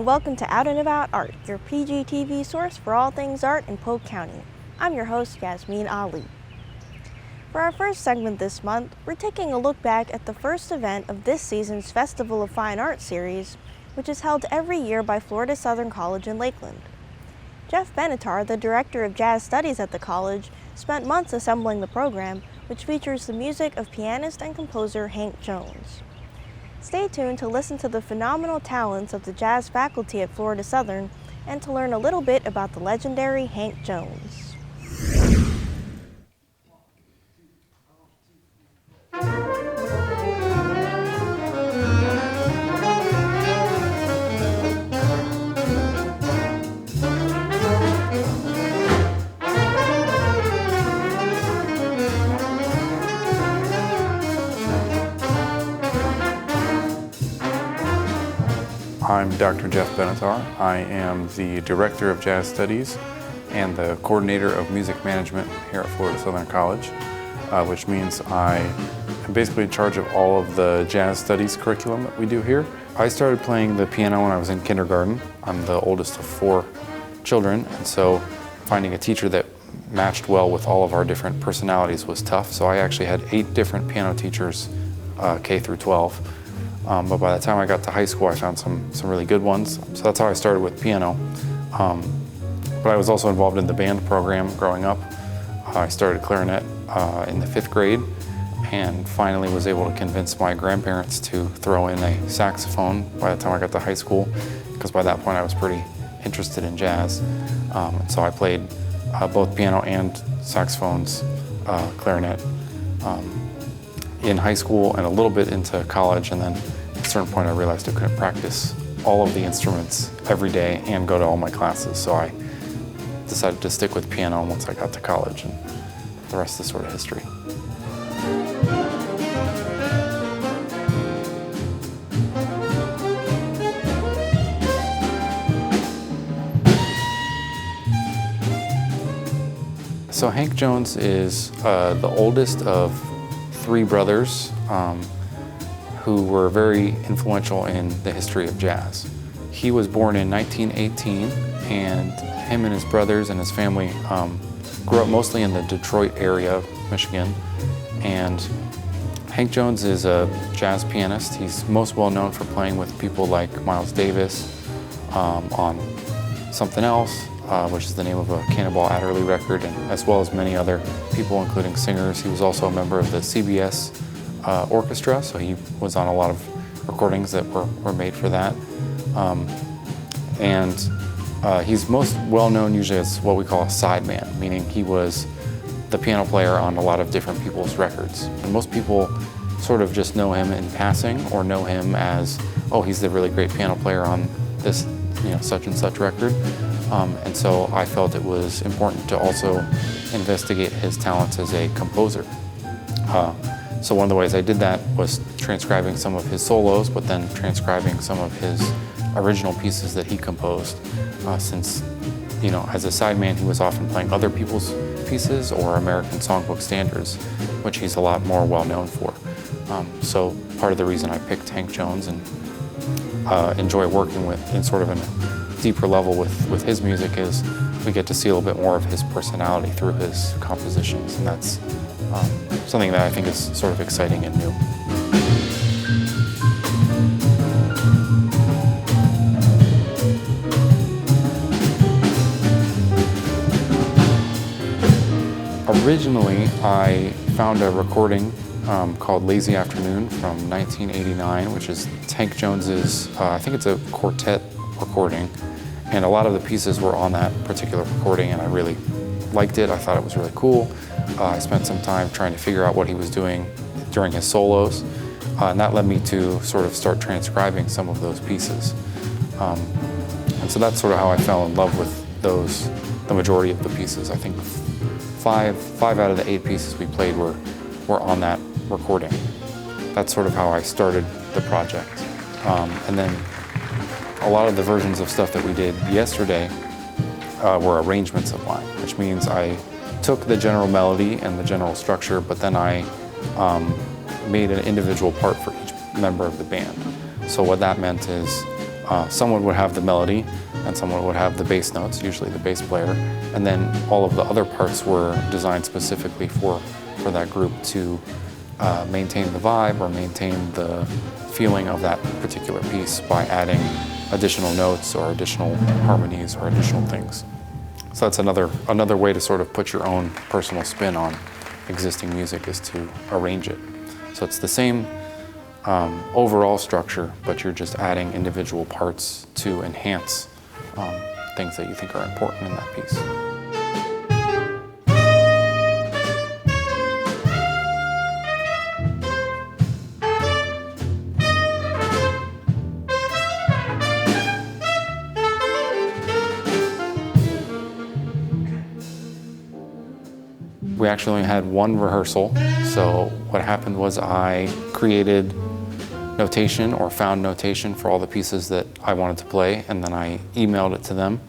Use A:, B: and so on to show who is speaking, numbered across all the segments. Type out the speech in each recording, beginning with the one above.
A: and welcome to Out and About Art, your PGTV source for all things art in Polk County. I'm your host, Yasmin Ali. For our first segment this month, we're taking a look back at the first event of this season's Festival of Fine Arts series, which is held every year by Florida Southern College in Lakeland. Jeff Benatar, the director of jazz studies at the college, spent months assembling the program, which features the music of pianist and composer Hank Jones. Stay tuned to listen to the phenomenal talents of the jazz faculty at Florida Southern and to learn a little bit about the legendary Hank Jones.
B: I'm Dr. Jeff Benatar. I am the Director of Jazz Studies and the Coordinator of Music Management here at Florida Southern College, which means I am basically in charge of all of the jazz studies curriculum that we do here. I started playing the piano when I was in kindergarten. I'm the oldest of 4 children, and so finding a teacher that matched well with all of our different personalities was tough. So I actually had 8 different piano teachers, K through 12. But by the time I got to high school, I found some really good ones. So that's how I started with piano. But I was also involved in the band program growing up. I started clarinet in the 5th grade and finally was able to convince my grandparents to throw in a saxophone by the time I got to high school, because by that point I was pretty interested in jazz. And so I played both piano and saxophones, clarinet, in high school and a little bit into college, and then at a certain point I realized I couldn't practice all of the instruments every day and go to all my classes, so I decided to stick with piano once I got to college, and the rest is sort of history. So Hank Jones is the oldest of 3 brothers who were very influential in the history of jazz. He was born in 1918, and him and his brothers and his family grew up mostly in the Detroit area of Michigan. And Hank Jones is a jazz pianist. He's most well known for playing with people like Miles Davis on Something Else, which is the name of a Cannonball Adderley record, and as well as many other people, including singers. He was also a member of the CBS orchestra, so he was on a lot of recordings that were made for that. He's most well known usually as what we call a sideman, meaning he was the piano player on a lot of different people's records. And most people sort of just know him in passing, or know him as, oh, he's the really great piano player on this, such and such record. And so I felt it was important to also investigate his talents as a composer. So one of the ways I did that was transcribing some of his solos, but then transcribing some of his original pieces that he composed. Since, as a sideman, he was often playing other people's pieces or American songbook standards, which he's a lot more well known for. So part of the reason I picked Hank Jones and enjoy working with in sort of a deeper level with his music is we get to see a little bit more of his personality through his compositions, and that's something that I think is sort of exciting and new. Originally, I found a recording called Lazy Afternoon from 1989, which is Hank Jones's, I think it's a quartet recording, and a lot of the pieces were on that particular recording, and I really liked it. I thought it was really cool. I spent some time trying to figure out what he was doing during his solos, and that led me to sort of start transcribing some of those pieces. And so that's sort of how I fell in love with the majority of the pieces. I think five out of the 8 pieces we played were on that recording. That's sort of how I started the project. And then a lot of the versions of stuff that we did yesterday were arrangements of mine, which means I took the general melody and the general structure, but then I made an individual part for each member of the band. So what that meant is someone would have the melody and someone would have the bass notes, usually the bass player, and then all of the other parts were designed specifically for that group to maintain the vibe or maintain the feeling of that particular piece by adding additional notes or additional harmonies or additional things. So that's another way to sort of put your own personal spin on existing music, is to arrange it. So it's the same overall structure, but you're just adding individual parts to enhance things that you think are important in that piece. We actually only had one rehearsal, so what happened was I created notation or found notation for all the pieces that I wanted to play, and then I emailed it to them,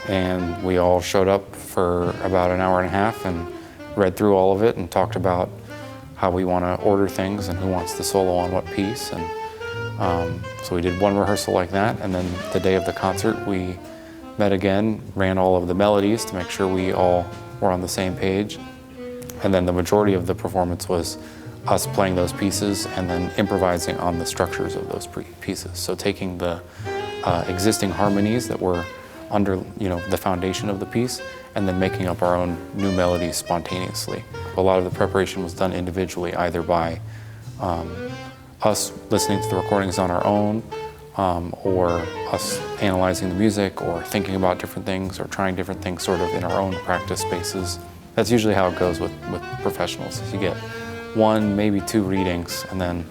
B: and we all showed up for about an hour and a half and read through all of it and talked about how we want to order things and who wants the solo on what piece. And so we did one rehearsal like that, and then the day of the concert we met again, ran all of the melodies to make sure we all were on the same page, and then the majority of the performance was us playing those pieces and then improvising on the structures of those pieces. So taking the existing harmonies that were under the foundation of the piece and then making up our own new melodies spontaneously. A lot of the preparation was done individually, either by us listening to the recordings on our own, or us analyzing the music or thinking about different things or trying different things sort of in our own practice spaces. That's usually how it goes with professionals. You get one, maybe two readings, and then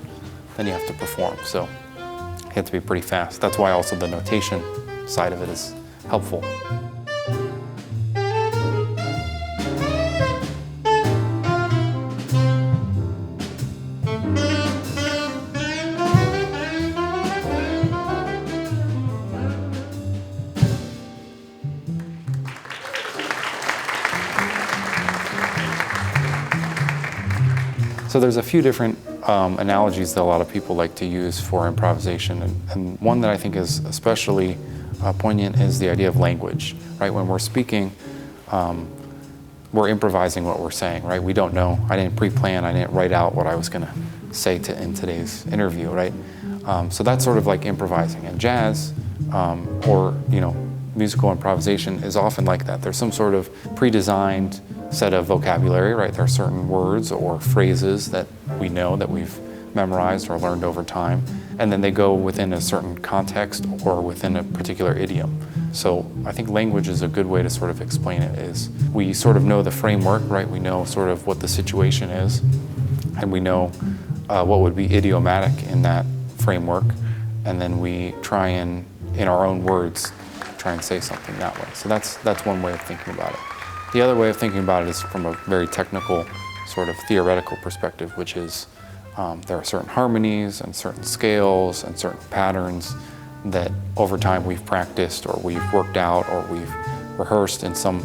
B: you have to perform. So you have to be pretty fast. That's why also the notation side of it is helpful. So there's a few different analogies that a lot of people like to use for improvisation, and one that I think is especially poignant is the idea of language, right? When we're speaking, we're improvising what we're saying, right? We don't know. I didn't pre-plan, I didn't write out what I was gonna say in today's interview, right? So that's sort of like improvising. And jazz, or musical improvisation is often like that. There's some sort of pre-designed set of vocabulary, right? There are certain words or phrases that we know, that we've memorized or learned over time, and then they go within a certain context or within a particular idiom. So I think language is a good way to sort of explain it. Is we sort of know the framework, right? We know sort of what the situation is, and we know what would be idiomatic in that framework, and then we try and, in our own words, try and say something that way. So that's one way of thinking about it. The other way of thinking about it is from a very technical, sort of theoretical perspective, which is there are certain harmonies and certain scales and certain patterns that over time we've practiced or we've worked out or we've rehearsed in some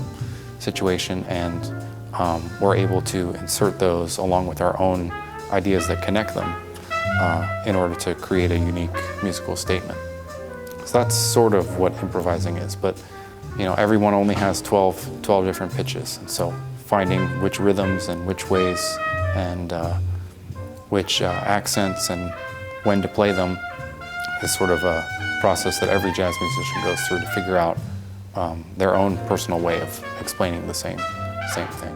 B: situation, and we're able to insert those along with our own ideas that connect them in order to create a unique musical statement. So that's sort of what improvising is, but everyone only has 12 different pitches, and so finding which rhythms and which ways and which accents and when to play them is sort of a process that every jazz musician goes through to figure out their own personal way of explaining the same thing.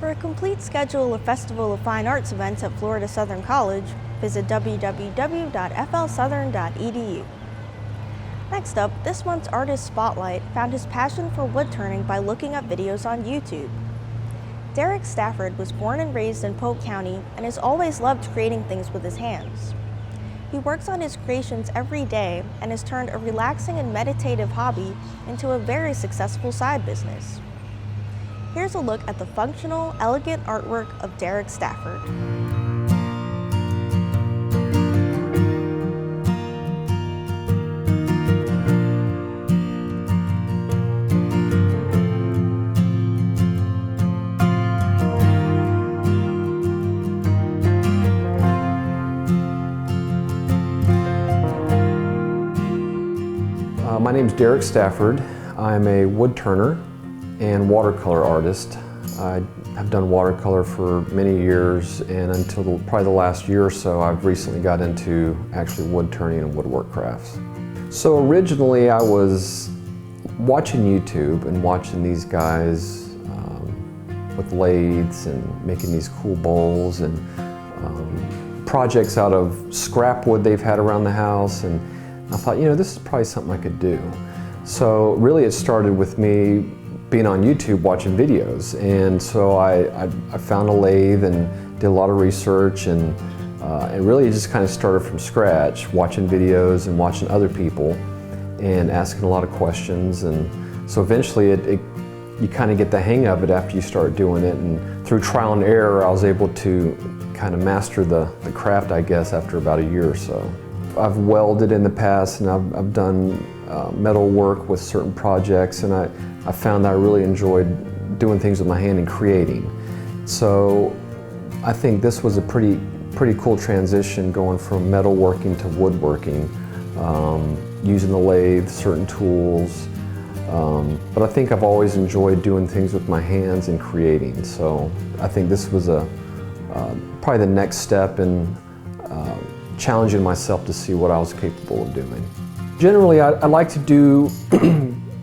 A: For a complete schedule of Festival of Fine Arts events at Florida Southern College, visit www.flsouthern.edu. Next up, this month's Artist Spotlight found his passion for wood turning by looking up videos on YouTube. Derek Stafford was born and raised in Polk County and has always loved creating things with his hands. He works on his creations every day and has turned a relaxing and meditative hobby into a very successful side business. Here's a look at the functional, elegant artwork of Derek Stafford.
C: My name is Derek Stafford. I'm a wood turner and watercolor artist. I have done watercolor for many years, and until probably the last year or so, I've recently got into actually wood turning and woodwork crafts. So originally I was watching YouTube and watching these guys with lathes and making these cool bowls and projects out of scrap wood they've had around the house, and I thought, this is probably something I could do. So really it started with me being on YouTube watching videos, and so I found a lathe and did a lot of research, and really it just kind of started from scratch, watching videos and watching other people and asking a lot of questions. And so eventually you kind of get the hang of it after you start doing it, and through trial and error I was able to kind of master the craft, I guess, after about a year or so. I've welded in the past, and I've done metal work with certain projects, and I found that I really enjoyed doing things with my hand and creating. So I think this was a pretty cool transition, going from metalworking to woodworking, using the lathe, certain tools. But I think I've always enjoyed doing things with my hands and creating. So I think this was probably the next step in challenging myself to see what I was capable of doing. Generally, I like to do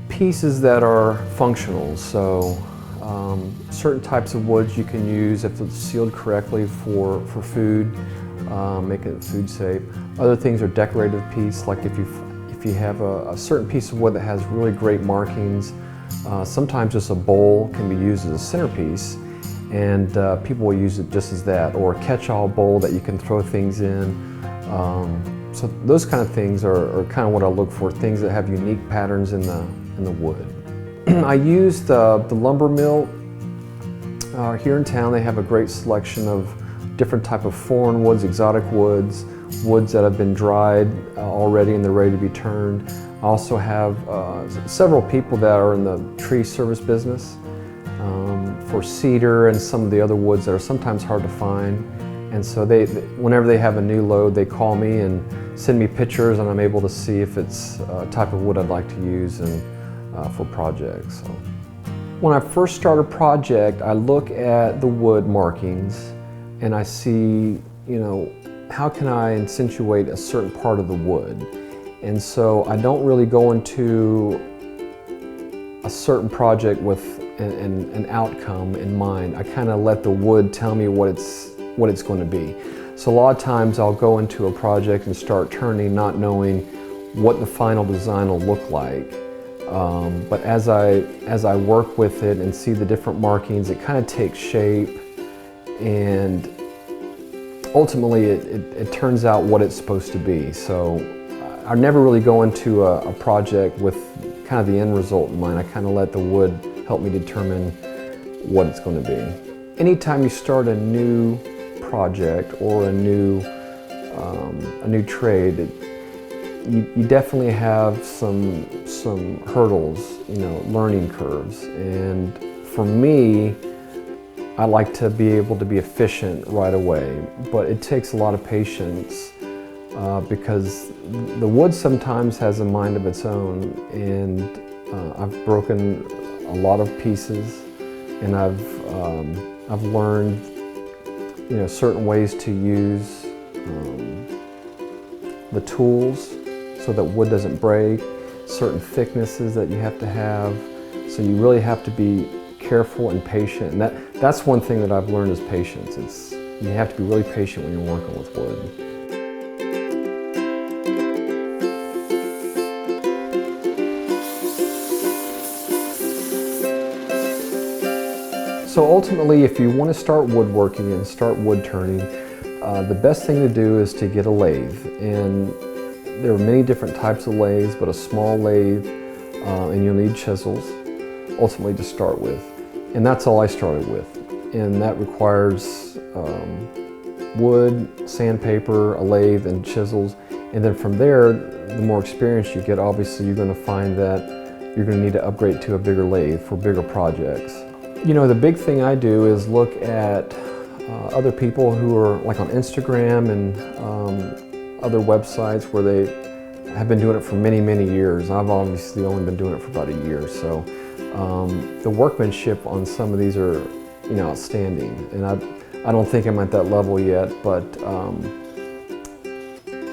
C: pieces that are functional. So certain types of woods you can use if it's sealed correctly for food, make it food safe. Other things are decorative pieces, like if you have a certain piece of wood that has really great markings. Sometimes just a bowl can be used as a centerpiece, and people will use it just as that, or a catch-all bowl that you can throw things in. So those kind of things are kind of what I look for, things that have unique patterns in the wood. I use the lumber mill here in town. They have a great selection of different type of foreign woods, exotic woods, woods that have been dried already and they're ready to be turned. I also have several people that are in the tree service business for cedar and some of the other woods that are sometimes hard to find. And so whenever they have a new load, they call me and send me pictures, and I'm able to see if it's a type of wood I'd like to use for projects. So when I first start a project, I look at the wood markings and I see, how can I accentuate a certain part of the wood? And so I don't really go into a certain project with an outcome in mind. I kind of let the wood tell me what it's going to be. So a lot of times I'll go into a project and start turning, not knowing what the final design will look like. But as I work with it and see the different markings, it kind of takes shape, and ultimately it turns out what it's supposed to be. So I never really go into a project with kind of the end result in mind. I kind of let the wood help me determine what it's going to be. Anytime you start a new project or a new trade, you definitely have some hurdles, learning curves. And for me, I like to be able to be efficient right away, but it takes a lot of patience because the wood sometimes has a mind of its own, and I've broken a lot of pieces, and I've learned certain ways to use the tools so that wood doesn't break, certain thicknesses that you have to have. So you really have to be careful and patient, and that's one thing that I've learned is patience. You have to be really patient when you're working with wood. So ultimately, if you want to start woodworking and start wood turning, the best thing to do is to get a lathe. And there are many different types of lathes, but a small lathe, and you'll need chisels ultimately to start with. And that's all I started with. And that requires wood, sandpaper, a lathe, and chisels. And then from there, the more experience you get, obviously you're going to find that you're going to need to upgrade to a bigger lathe for bigger projects. You know, the big thing I do is look at other people who are like on Instagram and other websites where they have been doing it for many, many years. I've obviously only been doing it for about a year, so the workmanship on some of these are, you know, outstanding. And I don't think I'm at that level yet, but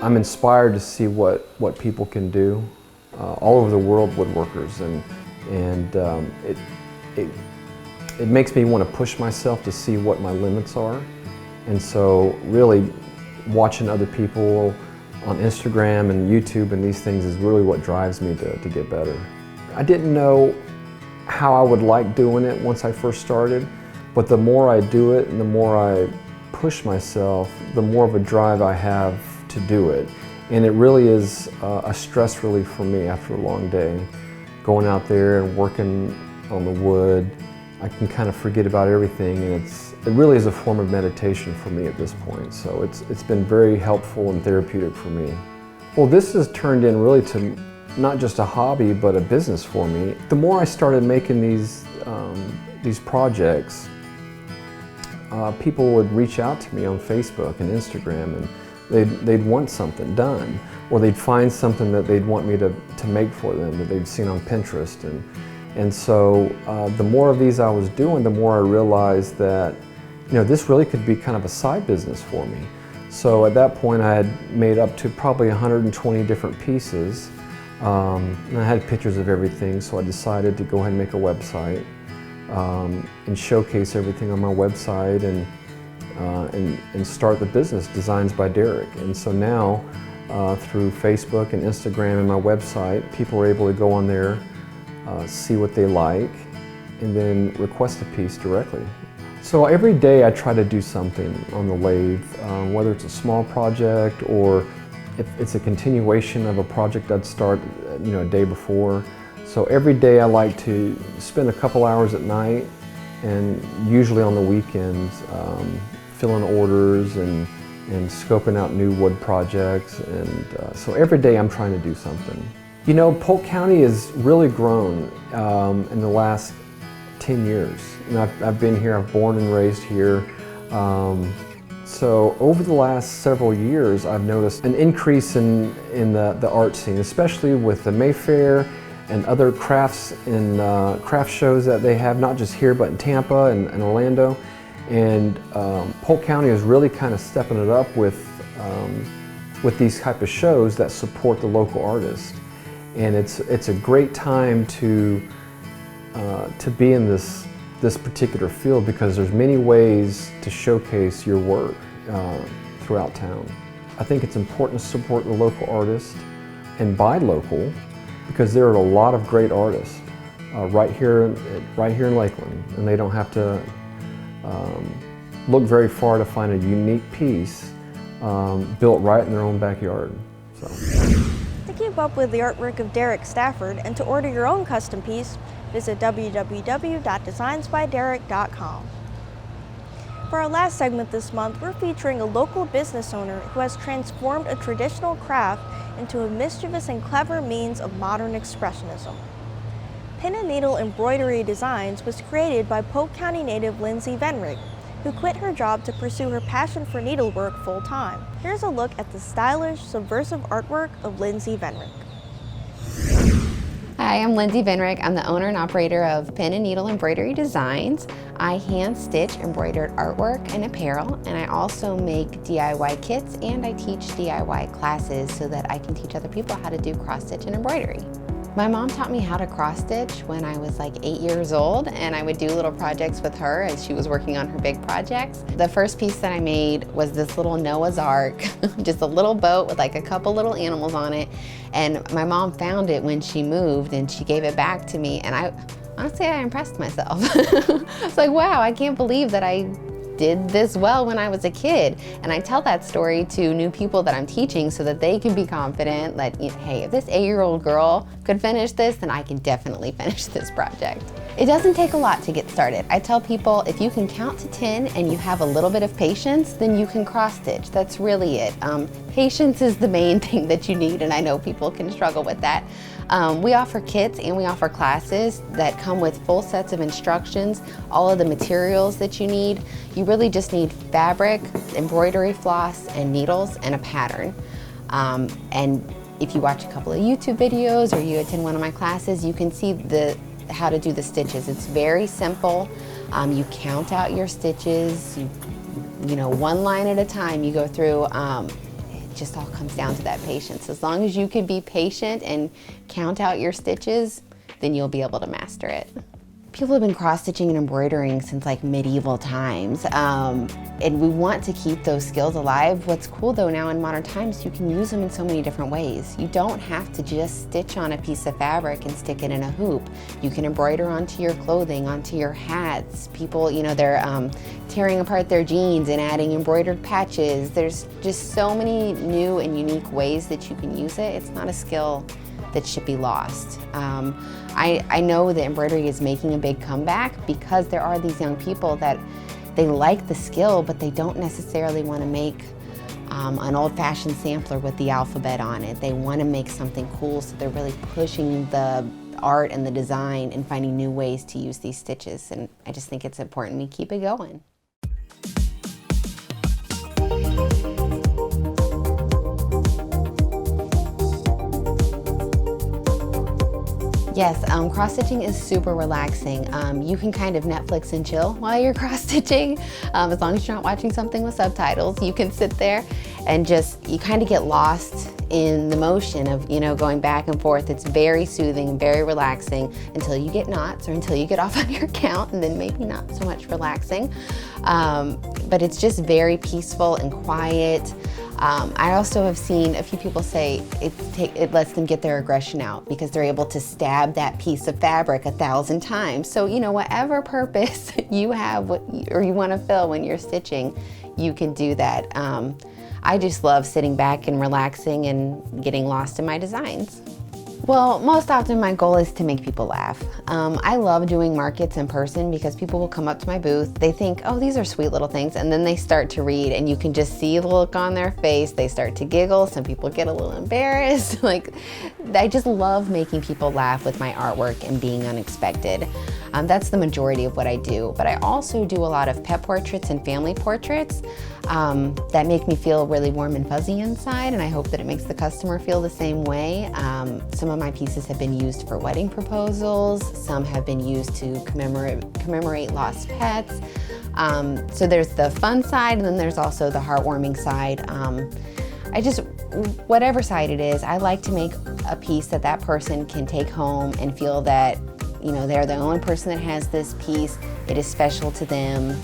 C: I'm inspired to see what people can do all over the world, woodworkers, and it makes me want to push myself to see what my limits are. And so really watching other people on Instagram and YouTube and these things is really what drives me to get better. I didn't know how I would like doing it once I first started, but the more I do it and the more I push myself, the more of a drive I have to do it. And it really is a stress relief for me after a long day. Going out there and working on the wood, I can kind of forget about everything, and it really is a form of meditation for me at this point. So it's been very helpful and therapeutic for me. Well, this has turned in really to not just a hobby, but a business for me. The more I started making these projects, people would reach out to me on Facebook and Instagram, and they'd want something done, or they'd find something that they'd want me to make for them that they'd seen on Pinterest. And so the more of these I was doing, the more I realized that, you know, this really could be kind of a side business for me. So at that point I had made up to probably 120 different pieces, and I had pictures of everything, so I decided to go ahead and make a website and showcase everything on my website and start the business, Designs by Derek. And so now through Facebook and Instagram and my website, people are able to go on there, see what they like, and then request a piece directly. So every day I try to do something on the lathe, whether it's a small project or if it's a continuation of a project I'd start, you know, a day before. So every day I like to spend a couple hours at night, and usually on the weekends, filling orders and scoping out new wood projects. And so every day I'm trying to do something. You know, Polk County has really grown in the last 10 years. And I've been here, I've born and raised here. So over the last several years, I've noticed an increase in the art scene, especially with the Mayfair and other crafts and craft shows that they have, not just here, but in Tampa and Orlando. And Polk County is really kind of stepping it up with these type of shows that support the local artists. And it's a great time to be in this particular field, because there's many ways to showcase your work throughout town. I think it's important to support the local artists and buy local, because there are a lot of great artists right here in Lakeland, and they don't have to look very far to find a unique piece built right in their own backyard. So.
A: To keep up with the artwork of Derek Stafford and to order your own custom piece, visit www.designsbyderek.com. For our last segment this month, we're featuring a local business owner who has transformed a traditional craft into a mischievous and clever means of modern expressionism. Pin and Needle Embroidery Designs was created by Polk County native Lyndsey Venrick, who quit her job to pursue her passion for needlework full-time. Here's a look at the stylish, subversive artwork of Lyndsey Venrick.
D: Hi, I'm Lyndsey Venrick. I'm the owner and operator of Pin and Needle Embroidery Designs. I hand stitch embroidered artwork and apparel, and I also make DIY kits, and I teach DIY classes so that I can teach other people how to do cross stitch and embroidery. My mom taught me how to cross stitch when I was like 8 years old, and I would do little projects with her as she was working on her big projects. The first piece that I made was this little Noah's Ark, just a little boat with like a couple little animals on it. And my mom found it when she moved, and she gave it back to me, and honestly, I impressed myself. It's like, wow, I can't believe that I did this well when I was a kid. And I tell that story to new people that I'm teaching so that they can be confident that, hey, if this 8-year-old girl could finish this, then I can definitely finish this project. It doesn't take a lot to get started. I tell people if you can count to 10 and you have a little bit of patience, then you can cross stitch. That's really it. Patience is the main thing that you need, and I know people can struggle with that. We offer kits and we offer classes that come with full sets of instructions, all of the materials that you need. You really just need fabric, embroidery floss, and needles, and a pattern. And if you watch a couple of YouTube videos or you attend one of my classes, you can see how to do the stitches. It's very simple. You count out your stitches, you know, one line at a time you go through. It just all comes down to that patience. As long as you can be patient and count out your stitches, then you'll be able to master it. People have been cross-stitching and embroidering since like medieval times, and we want to keep those skills alive. What's cool though now in modern times, you can use them in so many different ways. You don't have to just stitch on a piece of fabric and stick it in a hoop. You can embroider onto your clothing, onto your hats. People, you know, they're tearing apart their jeans and adding embroidered patches. There's just so many new and unique ways that you can use it. It's not a skill that should be lost. I know that embroidery is making a big comeback because there are these young people that they like the skill, but they don't necessarily want to make an old-fashioned sampler with the alphabet on it. They want to make something cool, so they're really pushing the art and the design and finding new ways to use these stitches, and I just think it's important we keep it going. Yes, cross-stitching is super relaxing. You can kind of Netflix and chill while you're cross-stitching. As long as you're not watching something with subtitles, you can sit there and you kind of get lost in the motion of, you know, going back and forth. It's very soothing, very relaxing until you get knots or until you get off on your count, and then maybe not so much relaxing. But it's just very peaceful and quiet. I also have seen a few people say it lets them get their aggression out because they're able to stab that piece of fabric 1,000 times. So, you know, whatever purpose you have or you want to fill when you're stitching, you can do that. I just love sitting back and relaxing and getting lost in my designs. Well, most often my goal is to make people laugh. I love doing markets in person because people will come up to my booth, they think, oh, these are sweet little things, and then they start to read and you can just see the look on their face. They start to giggle, some people get a little embarrassed. Like, I just love making people laugh with my artwork and being unexpected. That's the majority of what I do, but I also do a lot of pet portraits and family portraits that make me feel really warm and fuzzy inside, and I hope that it makes the customer feel the same way. Some of my pieces have been used for wedding proposals, some have been used to commemorate lost pets. So there's the fun side, and then there's also the heartwarming side. Whatever side it is, I like to make a piece that person can take home and feel that, you know, they're the only person that has this piece. It is special to them.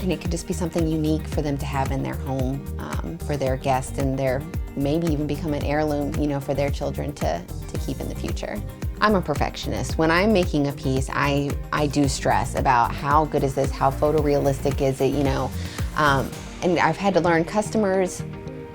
D: And it could just be something unique for them to have in their home for their guests, and maybe even become an heirloom, you know, for their children to keep in the future. I'm a perfectionist. When I'm making a piece, I do stress about how good is this, how photorealistic is it, you know. And I've had to learn customers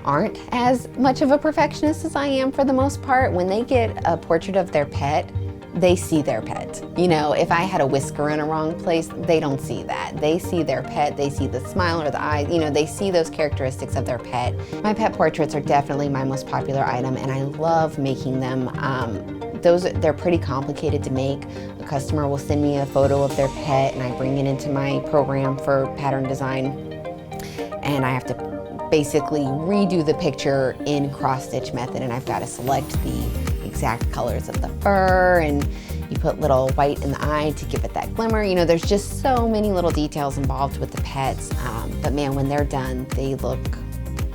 D: aren't as much of a perfectionist as I am for the most part. When they get a portrait of their pet, they see their pet. You know, if I had a whisker in a wrong place, they don't see that. They see their pet, they see the smile or the eyes, you know, they see those characteristics of their pet. My pet portraits are definitely my most popular item, and I love making them. They're pretty complicated to make. A customer will send me a photo of their pet, and I bring it into my program for pattern design, and I have to basically redo the picture in cross-stitch method, and I've got to select the exact colors of the fur, and you put little white in the eye to give it that glimmer. You know, there's just so many little details involved with the pets, but man, when they're done, they look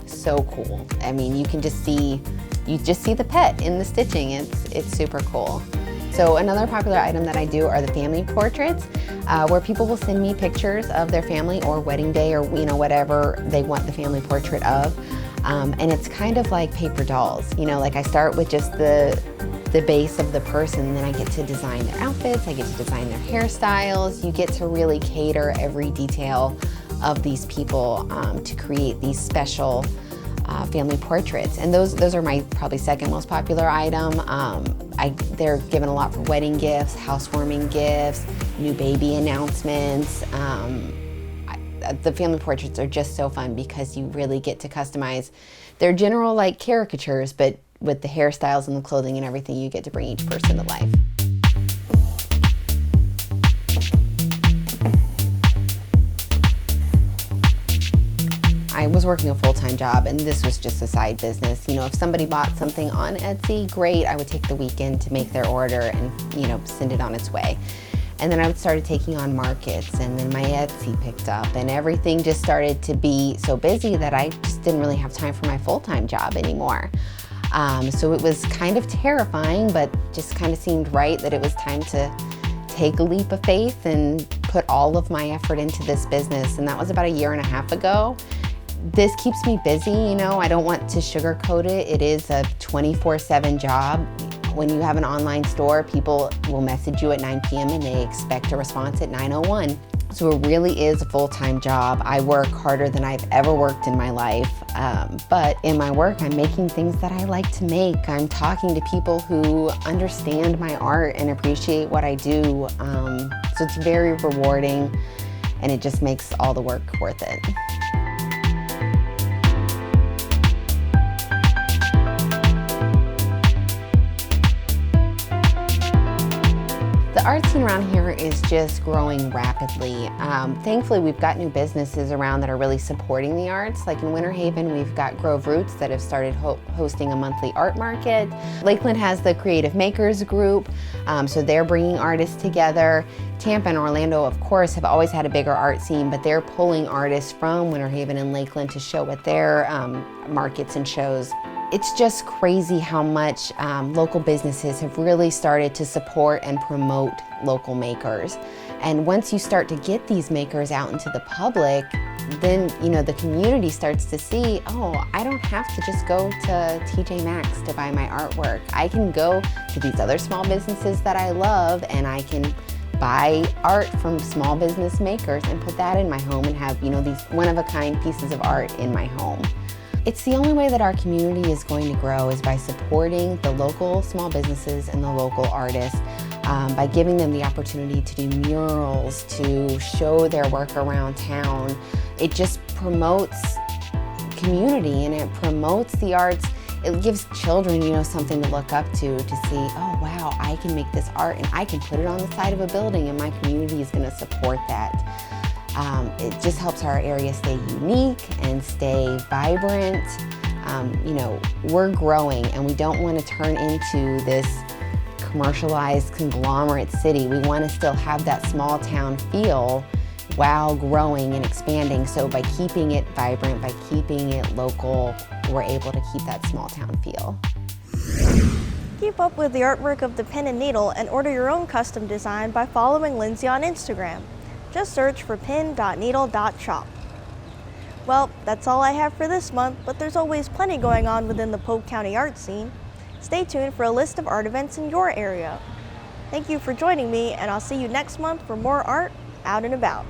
D: so cool. I mean, you just see the pet in the stitching. It's super cool. So another popular item that I do are the family portraits, where people will send me pictures of their family or wedding day, or, you know, whatever they want the family portrait of. And it's kind of like paper dolls. You know, like I start with just the the base of the person. Then I get to design their outfits, I get to design their hairstyles. You get to really cater every detail of these people to create these special family portraits. And those are my probably second most popular item. They're given a lot for wedding gifts, housewarming gifts, new baby announcements. The family portraits are just so fun because you really get to customize. They're general like caricatures, but with the hairstyles and the clothing and everything, you get to bring each person to life. I was working a full-time job and this was just a side business. You know, if somebody bought something on Etsy, great, I would take the weekend to make their order and, you know, send it on its way. And then I started taking on markets, and then my Etsy picked up, and everything just started to be so busy that I just didn't really have time for my full-time job anymore. So it was kind of terrifying, but just kind of seemed right that it was time to take a leap of faith and put all of my effort into this business. And that was about 1.5 years ago. This keeps me busy, you know, I don't want to sugarcoat it. It is a 24/7 job. When you have an online store, people will message you at 9 p.m. and they expect a response at 9:01. So it really is a full-time job. I work harder than I've ever worked in my life. But in my work, I'm making things that I like to make. I'm talking to people who understand my art and appreciate what I do. So it's very rewarding, and it just makes all the work worth it. The art scene around here is just growing rapidly. Thankfully, we've got new businesses around that are really supporting the arts. Like in Winter Haven, we've got Grove Roots that have started hosting a monthly art market. Lakeland has the Creative Makers Group, so they're bringing artists together. Tampa and Orlando, of course, have always had a bigger art scene, but they're pulling artists from Winter Haven and Lakeland to show at their markets and shows. It's just crazy how much local businesses have really started to support and promote local makers. And once you start to get these makers out into the public, then you know the community starts to see, oh, I don't have to just go to TJ Maxx to buy my artwork. I can go to these other small businesses that I love, and I can buy art from small business makers and put that in my home and have, you know, these one-of-a-kind pieces of art in my home. It's the only way that our community is going to grow is by supporting the local small businesses and the local artists, by giving them the opportunity to do murals, to show their work around town. It just promotes community and it promotes the arts. It gives children, you know, something to look up to see, oh wow, I can make this art and I can put it on the side of a building and my community is going to support that. It just helps our area stay unique and stay vibrant. You know, we're growing and we don't want to turn into this commercialized conglomerate city. We want to still have that small town feel while growing and expanding. So by keeping it vibrant, by keeping it local, we're able to keep that small town feel.
A: Keep up with the artwork of the Pen and Needle and order your own custom design by following Lyndsey on Instagram. Just search for pin.needle.shop. Well, that's all I have for this month, but there's always plenty going on within the Polk County art scene. Stay tuned for a list of art events in your area. Thank you for joining me, and I'll see you next month for more art out and about.